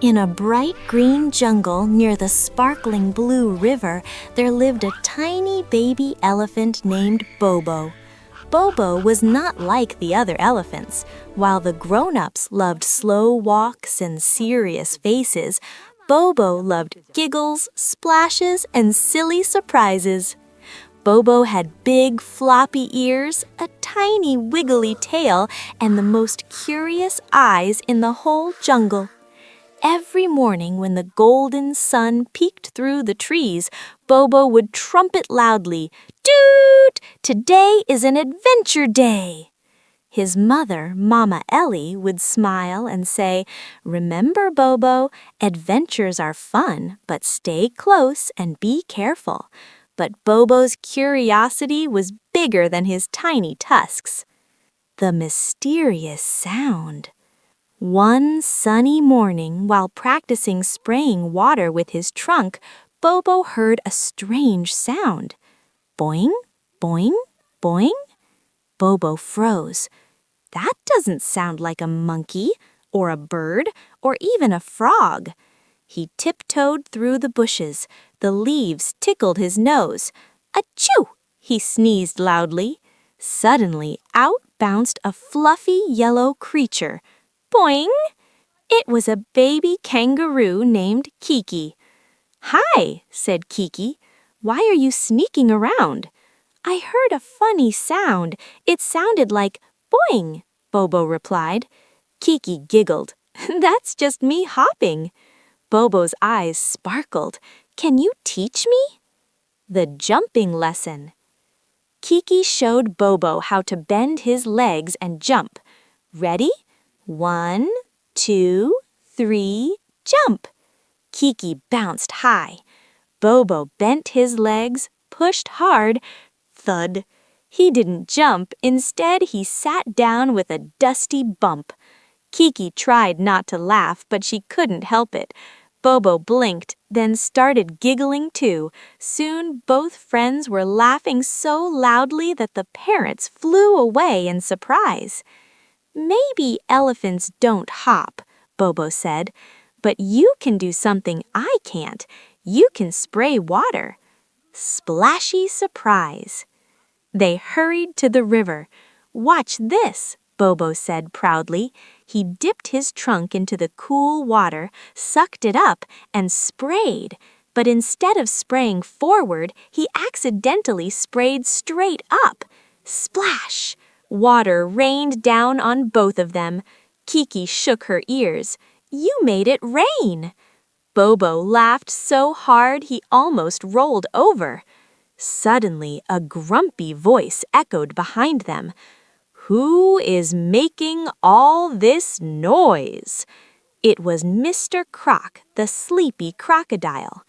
In a bright green jungle near the sparkling blue river, there lived a tiny baby elephant named Bobo. Bobo was not like the other elephants. While the grown-ups loved slow walks and serious faces, Bobo loved giggles, splashes, and silly surprises. Bobo had big, floppy ears, a tiny, wiggly tail, and the most curious eyes in the whole jungle. Every morning when the golden sun peeked through the trees, Bobo would trumpet loudly, "Toot! Today is an adventure day!" His mother, Mama Ellie, would smile and say, "Remember, Bobo, adventures are fun, but stay close and be careful." But Bobo's curiosity was bigger than his tiny tusks. The mysterious sound. One sunny morning, while practicing spraying water with his trunk, Bobo heard a strange sound. Boing, boing, boing. Bobo froze. That doesn't sound like a monkey, or a bird, or even a frog. He tiptoed through the bushes. The leaves tickled his nose. Achoo! He sneezed loudly. Suddenly, out bounced a fluffy yellow creature. Boing! It was a baby kangaroo named Kiki. "Hi," said Kiki. "Why are you sneaking around?" "I heard a funny sound. It sounded like boing," Bobo replied. Kiki giggled. "That's just me hopping." Bobo's eyes sparkled. "Can you teach me?" The jumping lesson. Kiki showed Bobo how to bend his legs and jump. Ready? 1, 2, 3, jump! Kiki bounced high. Bobo bent his legs, pushed hard. Thud! He didn't jump. Instead, he sat down with a dusty bump. Kiki tried not to laugh, but she couldn't help it. Bobo blinked, then started giggling too. Soon both friends were laughing so loudly that the parents flew away in surprise. "Maybe elephants don't hop," Bobo said, "but you can do something I can't. You can spray water." Splashy surprise. They hurried to the river. "Watch this," Bobo said proudly. He dipped his trunk into the cool water, sucked it up, and sprayed. But instead of spraying forward, he accidentally sprayed straight up. Splash! Water rained down on both of them. Kiki shook her ears. "You made it rain!" Bobo laughed so hard he almost rolled over. Suddenly, a grumpy voice echoed behind them. "Who is making all this noise?" It was Mr. Croc, the sleepy crocodile.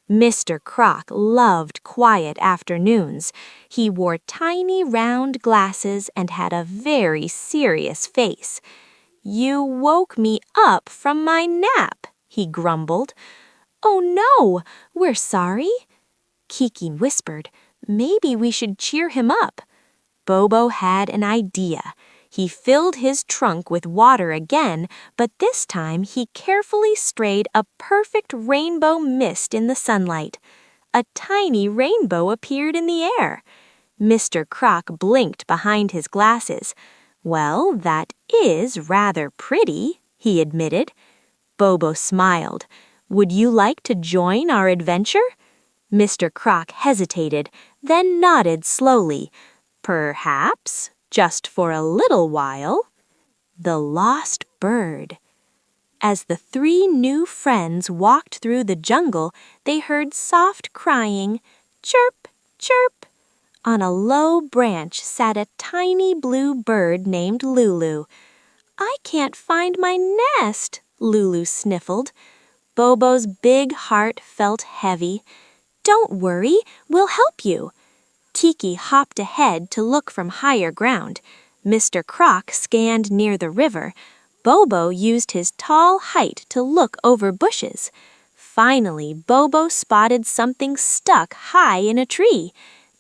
Mr. Croc loved quiet afternoons. He wore tiny round glasses and had a very serious face. "You woke me up from my nap," he grumbled. "Oh no, we're sorry." Kiki whispered, "Maybe we should cheer him up." Bobo had an idea. He filled his trunk with water again, but this time he carefully sprayed a perfect rainbow mist in the sunlight. A tiny rainbow appeared in the air. Mr. Croc blinked behind his glasses. "Well, that is rather pretty," he admitted. Bobo smiled. "Would you like to join our adventure?" Mr. Croc hesitated, then nodded slowly. "Perhaps, just for a little while." The lost bird. As the three new friends walked through the jungle, they heard soft crying, chirp, chirp. On a low branch sat a tiny blue bird named Lulu. "I can't find my nest," Lulu sniffled. Bobo's big heart felt heavy. "Don't worry, we'll help you." Kiki hopped ahead to look from higher ground. Mr. Croc scanned near the river. Bobo used his tall height to look over bushes. Finally, Bobo spotted something stuck high in a tree.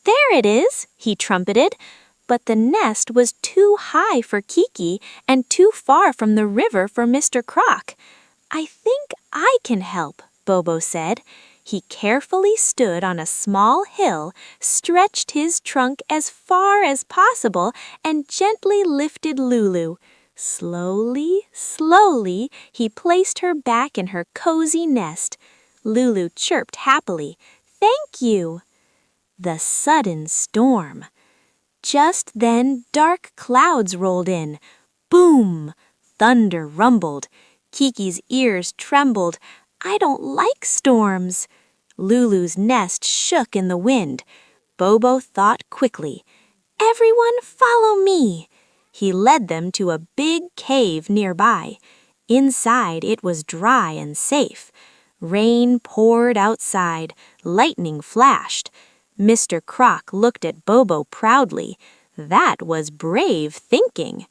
"There it is," he trumpeted. But the nest was too high for Kiki and too far from the river for Mr. Croc. I think I can help, Bobo said. He carefully stood on a small hill, stretched his trunk as far as possible, and gently lifted Lulu. Slowly, slowly, he placed her back in her cozy nest. Lulu chirped happily, "Thank you." The sudden storm. Just then, dark clouds rolled in. Boom! Thunder rumbled. Kiki's ears trembled. "I don't like storms." Lulu's nest shook in the wind. Bobo thought quickly. "Everyone follow me." He led them to a big cave nearby. Inside, it was dry and safe. Rain poured outside. Lightning flashed. Mr. Croc looked at Bobo proudly. That was brave thinking.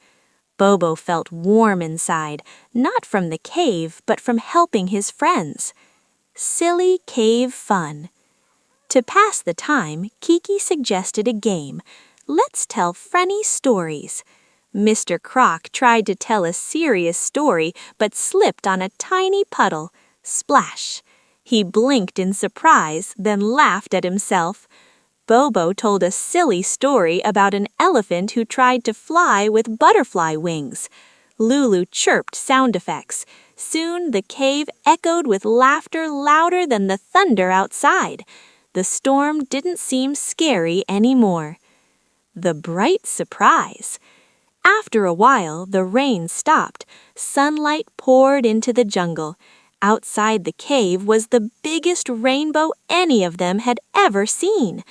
Bobo felt warm inside, not from the cave, but from helping his friends. Silly cave fun. To pass the time, Kiki suggested a game. Let's tell funny stories. Mr. Croc tried to tell a serious story, but slipped on a tiny puddle. Splash! He blinked in surprise, then laughed at himself. Bobo told a silly story about an elephant who tried to fly with butterfly wings. Lulu chirped sound effects. Soon the cave echoed with laughter louder than the thunder outside. The storm didn't seem scary anymore. The bright surprise. After a while, the rain stopped. Sunlight poured into the jungle. Outside the cave was the biggest rainbow any of them had ever seen.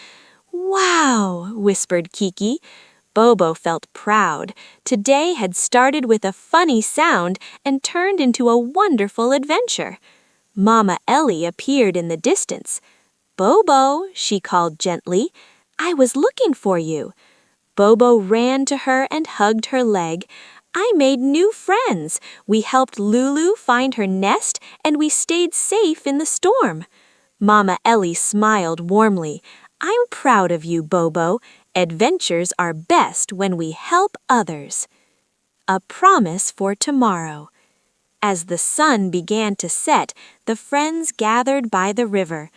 "Wow!" whispered Kiki. Bobo felt proud. Today had started with a funny sound and turned into a wonderful adventure. Mama Ellie appeared in the distance. "Bobo," she called gently, "I was looking for you." Bobo ran to her and hugged her leg. "I made new friends. We helped Lulu find her nest, and we stayed safe in the storm." Mama Ellie smiled warmly. "I'm proud of you, Bobo. Adventures are best when we help others." A promise for tomorrow. As the sun began to set, the friends gathered by the river.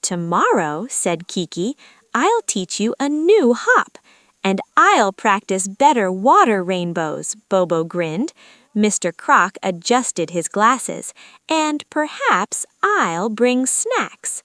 "Tomorrow," said Kiki, "I'll teach you a new hop. And I'll practice better water rainbows," Bobo grinned. Mr. Croc adjusted his glasses. "And perhaps I'll bring snacks."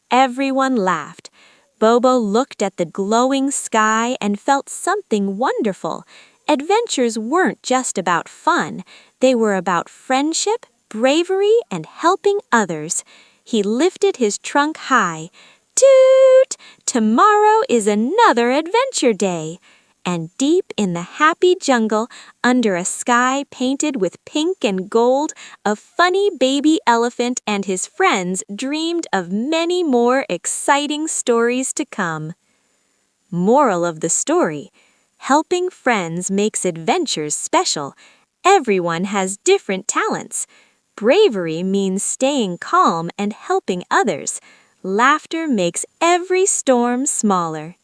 Everyone laughed. Bobo looked at the glowing sky and felt something wonderful. Adventures weren't just about fun. They were about friendship, bravery, and helping others. He lifted his trunk high. "Toot! Tomorrow is another adventure day." And deep in the happy jungle, under a sky painted with pink and gold, a funny baby elephant and his friends dreamed of many more exciting stories to come. Moral of the story: helping friends makes adventures special. Everyone has different talents. Bravery means staying calm and helping others. Laughter makes every storm smaller.